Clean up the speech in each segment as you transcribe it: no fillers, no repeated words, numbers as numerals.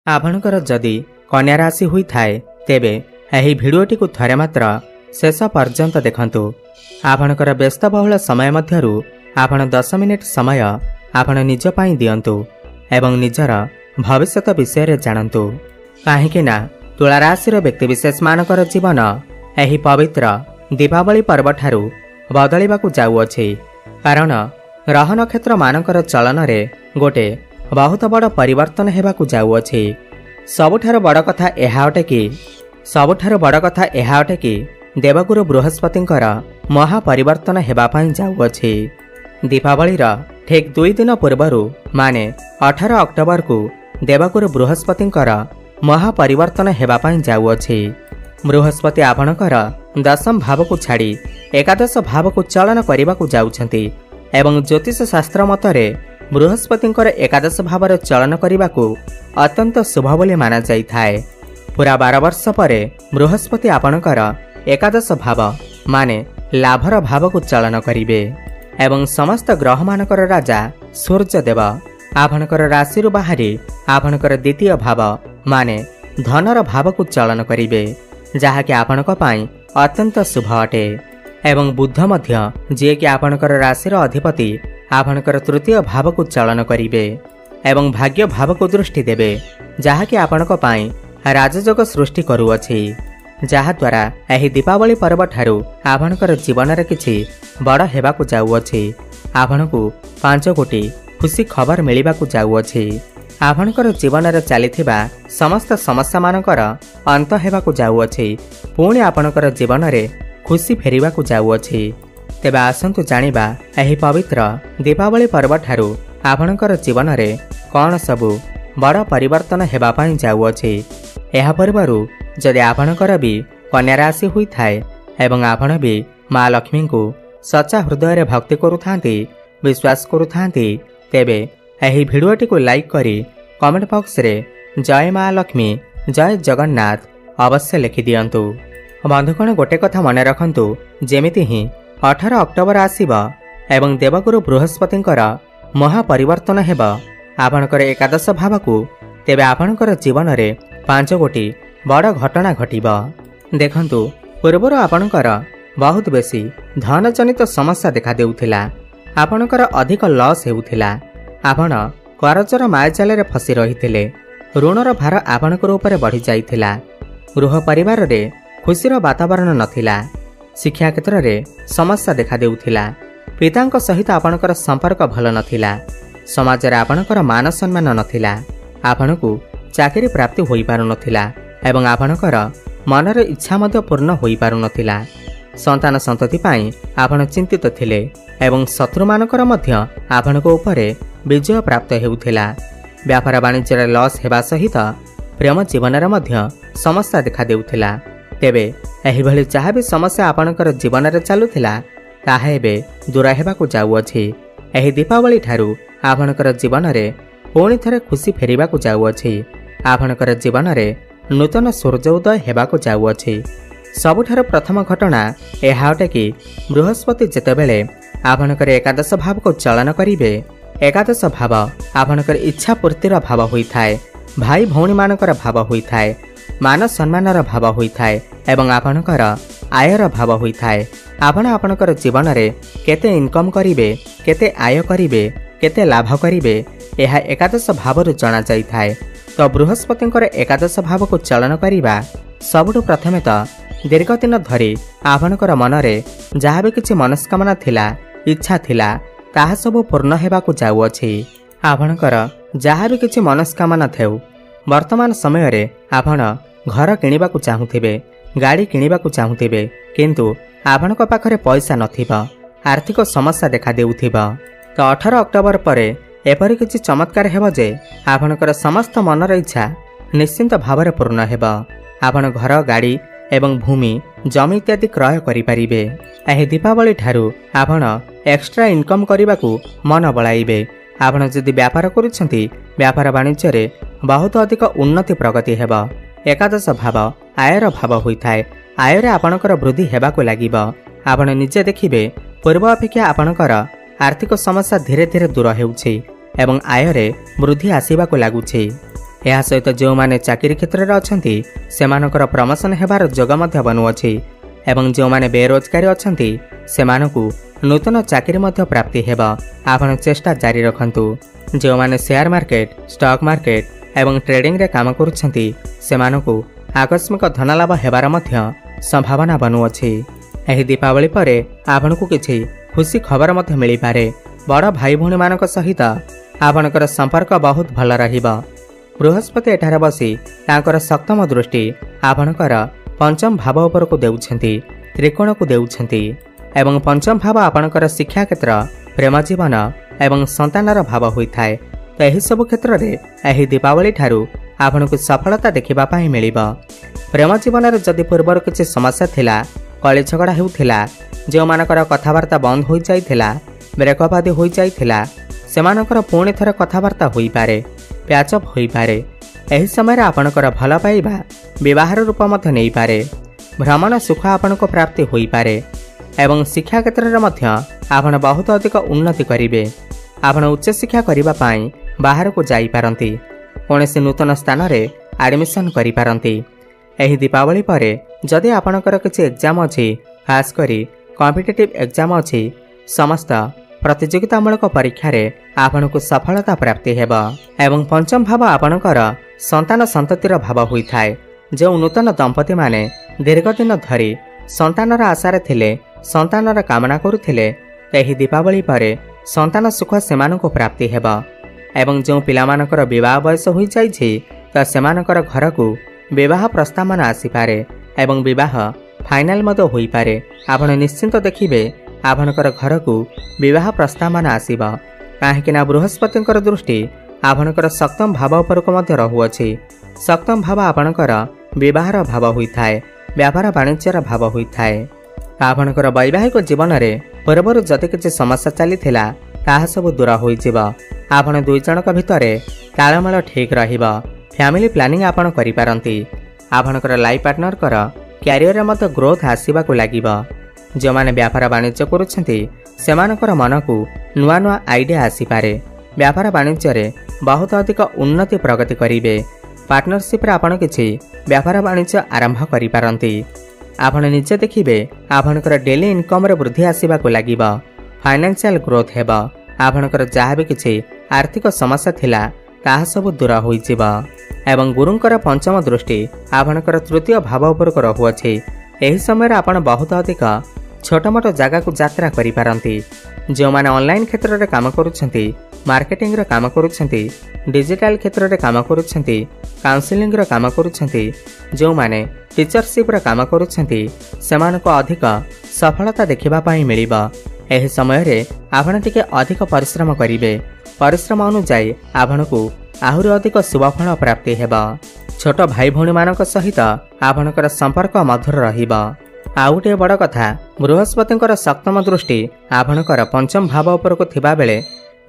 आपणकर जदि कन्या राशि हुई थाए तेबे एही भिडियोटी को थरे मात्र शेष पर्यंत देखंतु। आपणकर व्यस्तबहुल समय मध्यरु आपण 10 मिनिट समय आपण निज पई दियंतु एवं निजर भविष्यत विषय जानतु। काहेकि ना तुला राशि व्यक्तिविशेष मानकर जीवन एही पवित्र दीपावली पर्व ठारू बदलिबाकू जाउअछि। कारण ग्रह नक्षत्र मानकर चलन रे गोटे बहुत बड़ परिवर्तन हेबाकू जाउअछि। सबुठारु बड़ कथा एहा अटे कि देवगुरु बृहस्पतिंकर महापरिवर्तन हेबा पई जाउअछि। दीपावलीर ठीक 2 दिन पूर्वरु माने 18 अक्टोबर को देवगुरु बृहस्पतिंकर महापरिवर्तन हेबा पई जाउअछि। बृहस्पति आपणकर 10म भाव को छाड़ी एकादश भाव को चलन करने जाउछंती एवं ज्योतिष शास्त्र मतरे बृहस्पतिंकर एकादश भावर चलन करने को अत्यंत शुभ बोली माना जाई थाए। पूरा 12 वर्ष परे बृहस्पति आपणकर एकादश भाव माने लाभर भाव को चलन करिवे एवं समस्त ग्रह मानकर राजा सूर्यदेव आपणकर राशि बाहरी आपणकर द्वितीय भाव माने धनर भाव को चलन करिवे जहाँकि आपणक पई अत्यंत शुभ अटे। एवं बुध मध्य जे कि आपणकर राशि अधिपति आपणकर तृतीय भाव को चलन करिवे एवं भाग्य भाव को दृष्टि देवे जहाँकि आपणक पई राजयोग सृष्टि करुअछि। जहाद्वारा एही दीपावली पर्व ठारू आपणकर जीवन रे किछि बड़ हेबाकू जाउअछि। आपणकू 5 कोटी खुशी खबर मिलिबाकू जाउअछि। आपणकर जीवन रे चलिथिबा समस्त समस्या मानकर अंत हेबाकू जाउअछि। पुणी आपणकर जीवन रे खुशी फेरिबाकू जाउअछि। तेबे आसंतु जानिबा एही पवित्र दीपावली पर्व ठारू आपणकर जीवन रे कोन सबु बड़ परिवर्तन हेबा पई जाउअछि। एहा पूर्वरु जदि आपणकर भी कन्या राशि हुई थाए एवं आपण भी माँ लक्ष्मी को सच्चा हृदय भक्ति करुथांती विश्वास करुथांती तेबे एही भिडियोटी को लाइक करी कमेंट बॉक्स रे जय माँ लक्ष्मी जय जगन्नाथ अवश्य लिखि दियंतु। बंधुगण गोटे कथा मन रखंतु जेमिति ही 18 अक्टोबर आसीबा एवं देवगुरु बृहस्पतिंकर महापरिवर्तन हेब आपणकर एकादश भाव को तेबे आपणकर जीवन रे 5 कोटी बड़ घटना घटिबा। देखंतु पूर्वर आपणकर बहुत बेसी धन जनित समस्या देखा देउथिला। आपणकर अधिक लॉस हेउथिला। आपण करजर मायाजाल रे फसी रहिथिले। ऋणर भार आपणकर ऊपर बढ़ी जाइथिला। गृह परिवार रे खुशीर वातावरण नथिला। शिक्षा क्षेत्र रे समस्या देखा देउथिला। पितांक सहित आपणकर संपर्क भल नथिला। समाज रे आपणकर मान सम्मान नथिला। आपणकू चाकरी प्राप्ति होई पारु नथिला एवं आपणकर मनर इच्छा मध्य पूर्ण होई पारु नथिला। संतान संतति पाई आपण चिंतित थिले एवं शत्रु मानकर मध्य आपणक उपरे विजय प्राप्त हेउथिला। व्यापार वाणिज्य लॉस हेबा सहित प्रेम जीवन रे मध्य समस्या देखा देउथिला। तेबे एही भली जहाँ भी समस्या आपणकर जीवन रे चालुथिला ताहा एबे दूर हेबाकू जाउअछि। एही दीपावली ठारू आपणकर जीवन रे पुणी थरे खुशी फेरिबाकू जाउअछि। आपणकर जीवन रे नूतन सूर्योदय हेबाकू जाउअछि। सबुठार प्रथम घटना एहा अटे कि बृहस्पति जेतेबेले आपणकर एकादश भाव को चलन करिवे एकादश भाव आपणकर इच्छा पूर्तिर भाव होइथाए। भाई भौणी मानकर भाव होइथाए। मान सम्मानर भाव होइथाए एवं आपणकर आयर भाव होइथाए। आपण आपणकर जीवन रे केते इनकम करिवे केते आय करिवे केते लाभ करिवे एहा एकादश भावरु जणा जाइथाए। तो बृहस्पतिंकर एकादश भाव को चलन करिबा सबुठु प्रथमे तो दीर्घ दिन धरी आपणकर मनरे जहाँ भी किछि मनस्कामना थिला इच्छा थिला ताहा सबु पूर्ण हेबाकू जाउअछि। आपणकर जहाँ भी किछि मनस्कामना थेउ वर्तमान समय रे आपण घर किनिबाकू चाहुथिबे गाड़ी किनिबाकू चाहुथिबे किंतु आपणक पाखरे पैसा नथिबा आर्थिक समस्या देखा देउथिबा। तो 18 अक्टोबर परे एपरि किछि चमत्कार हेबा जे आपणकर समस्त मनर इच्छा निश्चिंत भावरे पूर्ण हेबा। आपण घर गाड़ी एवं भूमि जमी इत्यादि क्रय करिपारिबे। एही दीपावली ठारू आपण एक्स्ट्रा इनकम करिबाकू मन बळाइबे। आपण जदि व्यापार करूछंती व्यापार वाणिज्य रे बहुत अधिक उन्नति प्रगति हेबा। एकादश भाव आयर भाव होइथाए। आयरे आपणकर वृद्धि हेबाकू लागिबा। आपण निजे देखिबे पूर्व अपेक्षा आपणकर आर्थिक समस्या धीरे धीरे दूर हेउछि एवं आयरे वृद्धि आसीबाकू लागुछि। ଏହା ସହିତ ଯେଉଁମାନେ ଚାକିରି କ୍ଷେତ୍ରରେ ଅଛନ୍ତି ସେମାନଙ୍କର ପ୍ରମୋଶନ ହେବାର ଯୋଗ ମଧ୍ୟ ବନୁଅଛି ଏବଂ ଯେଉଁମାନେ ବେରୋଜଗାରୀ ଅଛନ୍ତି ସେମାନଙ୍କୁ ନୂତନ ଚାକିରି ମଧ୍ୟ ପ୍ରାପ୍ତି ହେବ। ଆପଣ ଚେଷ୍ଟା ଜାରି ରଖନ୍ତୁ। ଯେଉଁମାନେ ସେୟାର ମାର୍କେଟ, ଷ୍ଟକ୍ ମାର୍କେଟ ଏବଂ ଟ୍ରେଡିଂରେ କାମ କରୁଛନ୍ତି ସେମାନଙ୍କୁ ଆକସ୍ମିକ ଧନଲାଭ ହେବାର ମଧ୍ୟ ସମ୍ଭାବନା ବନୁଅଛି। ଏହି ଦୀପାବଳି ପରେ ଆପଣଙ୍କୁ କିଛି ଖୁସି ଖବର ମଧ୍ୟ ମିଳିପାରେ। ବଡ଼ ଭାଇ ଭଉଣୀମାନଙ୍କ ସହିତ ଆପଣଙ୍କର ସମ୍ପର୍କ ବହୁତ ଭଲ ରହିବ। ବୃହସ୍ପତି ଏଠାରେ ବସି ତାଙ୍କର ସପ୍ତମ ଦୃଷ୍ଟି ଆପଣଙ୍କର ପଞ୍ଚମ ଭାବ ଉପରକୁ ଦେଉଛନ୍ତି, ତ୍ରିକୋଣକୁ ଦେଉଛନ୍ତି ଏବଂ ପଞ୍ଚମ ଭାବ ଆପଣଙ୍କର ଶିକ୍ଷା କ୍ଷେତ୍ର, ପ୍ରେମ ଜୀବନ ଏବଂ ସନ୍ତାନର ଭାବ ହୋଇଥାଏ। ତ ଏହିସବୁ କ୍ଷେତ୍ରରେ ଏହି ଦୀପାବଳି ଠାରୁ ଆପଣଙ୍କୁ ସଫଳତା ଦେଖିବା ପାଇଁ ମିଳିବ। ପ୍ରେମ ଜୀବନରେ ଯଦି ପୂର୍ବରୁ କିଛି ସମସ୍ୟା ଥିଲା, କଳି ଝଗଡ଼ା ହେଉଥିଲା, ଯେଉଁମାନଙ୍କର କଥାବାର୍ତ୍ତା ବନ୍ଦ ହୋଇଯାଇଥିଲା, ବ୍ରେକଅପ୍ ଆଦି ହୋଇଯାଇଥିଲା, ସେମାନଙ୍କର ପୁଣି ଥରେ କଥାବାର୍ତ୍ତା ହୋଇପାରେ, ପ୍ୟାଚଅପ୍ ହୋଇପାରେ। ଏହି ସମୟରେ ଆପଣଙ୍କର ଭଲ ପାଇବା ବିବାହର ରୂପ ମଧ୍ୟ ନେଇପାରେ। ଭ୍ରମଣ ସୁଖ ଆପଣଙ୍କୁ ପ୍ରାପ୍ତି ହୋଇପାରେ ଏବଂ ଶିକ୍ଷା କ୍ଷେତ୍ରରେ ମଧ୍ୟ ଆପଣ ବହୁତ ଅଧିକ ଉନ୍ନତି କରିବେ। ଆପଣ ଉଚ୍ଚଶିକ୍ଷା କରିବା ପାଇଁ ବାହାରକୁ ଯାଇପାରନ୍ତି, କୌଣସି ନୂତନ ସ୍ଥାନରେ ଆଡମିସନ୍ କରିପାରନ୍ତି। ଏହି ଦୀପାବଳି ପରେ ଯଦି ଆପଣଙ୍କର କିଛି ଏକ୍ଜାମ୍ ଅଛି, ଖାସ୍ କରି କମ୍ପିଟେଟିଭ୍ ଏକ୍ଜାମ୍ ଅଛି, ସମସ୍ତ ପ୍ରତିଯୋଗିତାମୂଳକ ପରୀକ୍ଷାରେ ଆପଣଙ୍କୁ ସଫଳତା ପ୍ରାପ୍ତି ହେବ ଏବଂ ପଞ୍ଚମ ଭାବ ଆପଣଙ୍କର ସନ୍ତାନ ସନ୍ତତିର ଭାବ ହୋଇଥାଏ। ଯେଉଁ ନୂତନ ଦମ୍ପତିମାନେ ଦୀର୍ଘଦିନ ଧରି ସନ୍ତାନର ଆଶାରେ ଥିଲେ, ସନ୍ତାନର କାମନା କରୁଥିଲେ, ଏହି ଦୀପାବଳି ପରେ ସନ୍ତାନ ସୁଖ ସେମାନଙ୍କୁ ପ୍ରାପ୍ତି ହେବ ଏବଂ ଯେଉଁ ପିଲାମାନଙ୍କର ବିବାହ ବୟସ ହୋଇଯାଇଛି ତ ସେମାନଙ୍କର ଘରକୁ ବିବାହ ପ୍ରସ୍ତାବମାନ ଆସିପାରେ ଏବଂ ବିବାହ ଫାଇନାଲ ମଧ୍ୟ ହୋଇପାରେ। ଆପଣ ନିଶ୍ଚିନ୍ତ ଦେଖିବେ ଆପଣଙ୍କର ଘରକୁ ବିବାହ ପ୍ରସ୍ତାବମାନ ଆସିବ, କାହିଁକିନା ବୃହସ୍ପତିଙ୍କର ଦୃଷ୍ଟି ଆପଣଙ୍କର ସପ୍ତମ ଭାବ ଉପରକୁ ମଧ୍ୟ ରହୁଅଛି। ସପ୍ତମ ଭାବ ଆପଣଙ୍କର ବିବାହର ଭାବ ହୋଇଥାଏ, ବ୍ୟାପାର ବାଣିଜ୍ୟର ଭାବ ହୋଇଥାଏ। ଆପଣଙ୍କର ବୈବାହିକ ଜୀବନରେ ପୂର୍ବରୁ ଯଦି କିଛି ସମସ୍ୟା ଚାଲିଥିଲା ତାହା ସବୁ ଦୂର ହୋଇଯିବ। ଆପଣ ଦୁଇ ଜଣଙ୍କ ଭିତରେ ତାଳମେଳ ଠିକ୍ ରହିବ। ଫ୍ୟାମିଲି ପ୍ଲାନିଂ ଆପଣ କରିପାରନ୍ତି। ଆପଣଙ୍କର ଲାଇଫ୍ ପାର୍ଟନରଙ୍କର କ୍ୟାରିୟରରେ ମଧ୍ୟ ଗ୍ରୋଥ ଆସିବାକୁ ଲାଗିବ। ଯେଉଁମାନେ ବ୍ୟାପାର ବାଣିଜ୍ୟ କରୁଛନ୍ତି ସେମାନଙ୍କର ମନକୁ ନୂଆ ନୂଆ ଆଇଡିଆ ଆସିପାରେ। ବ୍ୟାପାର ବାଣିଜ୍ୟରେ ବହୁତ ଅଧିକ ଉନ୍ନତି ପ୍ରଗତି କରିବେ। ପାର୍ଟନରସିପ୍ରେ ଆପଣ କିଛି ବ୍ୟାପାର ବାଣିଜ୍ୟ ଆରମ୍ଭ କରିପାରନ୍ତି। ଆପଣ ନିଜେ ଦେଖିବେ ଆପଣଙ୍କର ଡେଲି ଇନକମ୍ରେ ବୃଦ୍ଧି ଆସିବାକୁ ଲାଗିବ। ଫାଇନାନ୍ସିଆଲ ଗ୍ରୋଥ ହେବ। ଆପଣଙ୍କର ଯାହା ବି କିଛି ଆର୍ଥିକ ସମସ୍ୟା ଥିଲା ତାହା ସବୁ ଦୂର ହୋଇଯିବ ଏବଂ ଗୁରୁଙ୍କର ପଞ୍ଚମ ଦୃଷ୍ଟି ଆପଣଙ୍କର ତୃତୀୟ ଭାବ ଉପରକୁ ରହୁଅଛି। ଏହି ସମୟରେ ଆପଣ ବହୁତ ଅଧିକ ଛୋଟମୋଟ ଜାଗାକୁ ଯାତ୍ରା କରିପାରନ୍ତି। ଯେଉଁମାନେ ଅନଲାଇନ୍ କ୍ଷେତ୍ରରେ କାମ କରୁଛନ୍ତି, ମାର୍କେଟିଂର କାମ କରୁଛନ୍ତି, ଡିଜିଟାଲ କ୍ଷେତ୍ରରେ କାମ କରୁଛନ୍ତି, କାଉନସିଲିଂର କାମ କରୁଛନ୍ତି, ଯେଉଁମାନେ ଟିଚରସିପ୍ର କାମ କରୁଛନ୍ତି ସେମାନଙ୍କୁ ଅଧିକ ସଫଳତା ଦେଖିବା ପାଇଁ ମିଳିବ। ଏହି ସମୟରେ ଆପଣ ଟିକେ ଅଧିକ ପରିଶ୍ରମ କରିବେ। ପରିଶ୍ରମ ଅନୁଯାୟୀ ଆପଣଙ୍କୁ ଆହୁରି ଅଧିକ ଶୁଭଫଳ ପ୍ରାପ୍ତି ହେବ। ଛୋଟ ଭାଇ ଭଉଣୀମାନଙ୍କ ସହିତ ଆପଣଙ୍କର ସମ୍ପର୍କ ମଧୁର ରହିବ। ଆଉ ଗୋଟିଏ ବଡ଼ କଥା, ବୃହସ୍ପତିଙ୍କର ସପ୍ତମ ଦୃଷ୍ଟି ଆପଣଙ୍କର ପଞ୍ଚମ ଭାବ ଉପରକୁ ଥିବାବେଳେ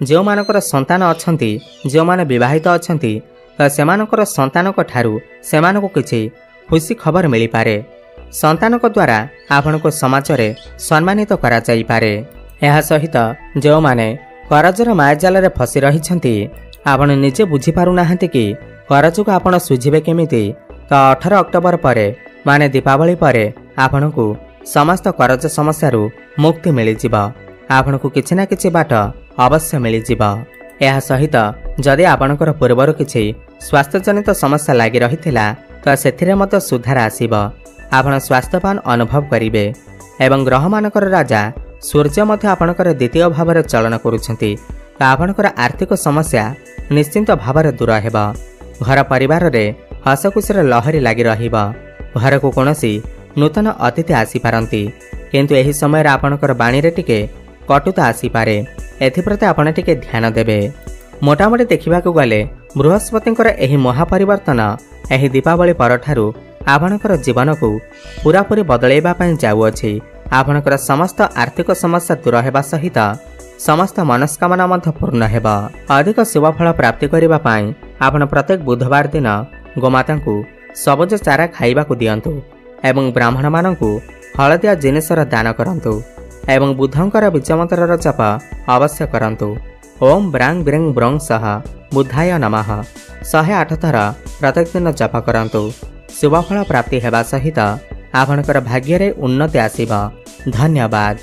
ଯେଉଁମାନଙ୍କର ସନ୍ତାନ ଅଛନ୍ତି, ଯେଉଁମାନେ ବିବାହିତ ଅଛନ୍ତି ତ ସେମାନଙ୍କର ସନ୍ତାନଙ୍କ ଠାରୁ ସେମାନଙ୍କୁ କିଛି ଖୁସି ଖବର ମିଳିପାରେ। ସନ୍ତାନଙ୍କ ଦ୍ୱାରା ଆପଣଙ୍କୁ ସମାଜରେ ସମ୍ମାନିତ କରାଯାଇପାରେ। ଏହା ସହିତ ଯେଉଁମାନେ କରଜର ମାୟାଜାଲରେ ଫସି ରହିଛନ୍ତି, ଆପଣ ନିଜେ ବୁଝିପାରୁନାହାନ୍ତି କି କରଜକୁ ଆପଣ ଶୁଝିବେ କେମିତି, ତ 18 ଅକ୍ଟୋବର ପରେ ମାନେ ଦୀପାବଳି ପରେ ଆପଣଙ୍କୁ ସମସ୍ତ କରଜ ସମସ୍ୟାରୁ ମୁକ୍ତି ମିଳିଯିବ। ଆପଣଙ୍କୁ କିଛି ନା କିଛି ବାଟ ଅବଶ୍ୟ ମିଳିଯିବ। ଏହା ସହିତ ଯଦି ଆପଣଙ୍କର ପୂର୍ବରୁ କିଛି ସ୍ୱାସ୍ଥ୍ୟଜନିତ ସମସ୍ୟା ଲାଗି ରହିଥିଲା ତ ସେଥିରେ ମଧ୍ୟ ସୁଧାର ଆସିବ। ଆପଣ ସ୍ୱାସ୍ଥ୍ୟବାନ ଅନୁଭବ କରିବେ ଏବଂ ଗ୍ରହମାନଙ୍କର ରାଜା ସୂର୍ଯ୍ୟ ମଧ୍ୟ ଆପଣଙ୍କର ଦ୍ୱିତୀୟ ଭାବରେ ଚଳନ କରୁଛନ୍ତି, ତ ଆପଣଙ୍କର ଆର୍ଥିକ ସମସ୍ୟା ନିଶ୍ଚିନ୍ତ ଭାବରେ ଦୂର ହେବ। ଘର ପରିବାରରେ ହସଖୁସିର ଲହରୀ ଲାଗି ରହିବ। ଘରକୁ କୌଣସି ନୂତନ ଅତିଥି ଆସିପାରନ୍ତି, କିନ୍ତୁ ଏହି ସମୟରେ ଆପଣଙ୍କର ବାଣୀରେ ଟିକେ କଟୁତା ଆସିପାରେ। ଏଥିପ୍ରତି ଆପଣ ଟିକେ ଧ୍ୟାନ ଦେବେ। ମୋଟାମୋଟି ଦେଖିବାକୁ ଗଲେ ବୃହସ୍ପତିଙ୍କର ଏହି ମହାପରିବର୍ତ୍ତନ ଏହି ଦୀପାବଳି ପରଠାରୁ ଆପଣଙ୍କର ଜୀବନକୁ ପୁରାପୁରି ବଦଳାଇବା ପାଇଁ ଯାଉଅଛି। ଆପଣଙ୍କର ସମସ୍ତ ଆର୍ଥିକ ସମସ୍ୟା ଦୂର ହେବା ସହିତ ସମସ୍ତ ମନସ୍କାମନା ମଧ୍ୟ ପୂର୍ଣ୍ଣ ହେବ। ଅଧିକ ଶୁଭଫଳ ପ୍ରାପ୍ତି କରିବା ପାଇଁ ଆପଣ ପ୍ରତ୍ୟେକ ବୁଧବାର ଦିନ ଗୋମାତାଙ୍କୁ ସବୁଜ ଚାରା ଖାଇବାକୁ ଦିଅନ୍ତୁ ଏବଂ ବ୍ରାହ୍ମଣମାନଙ୍କୁ ହଳଦିଆ ଜିନିଷର ଦାନ କରନ୍ତୁ ଏବଂ ବୁଧଙ୍କର ବୀଜମନ୍ତ୍ରର ଜପ ଅବଶ୍ୟ କରନ୍ତୁ। ଓମ୍ ବ୍ରାଂ ବ୍ରେଂ ବ୍ରଂ ସହ बुद्धाय नमः 108 थर प्रत्येक दिन जप करंतु। शुभफल प्राप्ति हेबा सहित आपणकर भाग्य रे उन्नति आसीबा। धन्यवाद।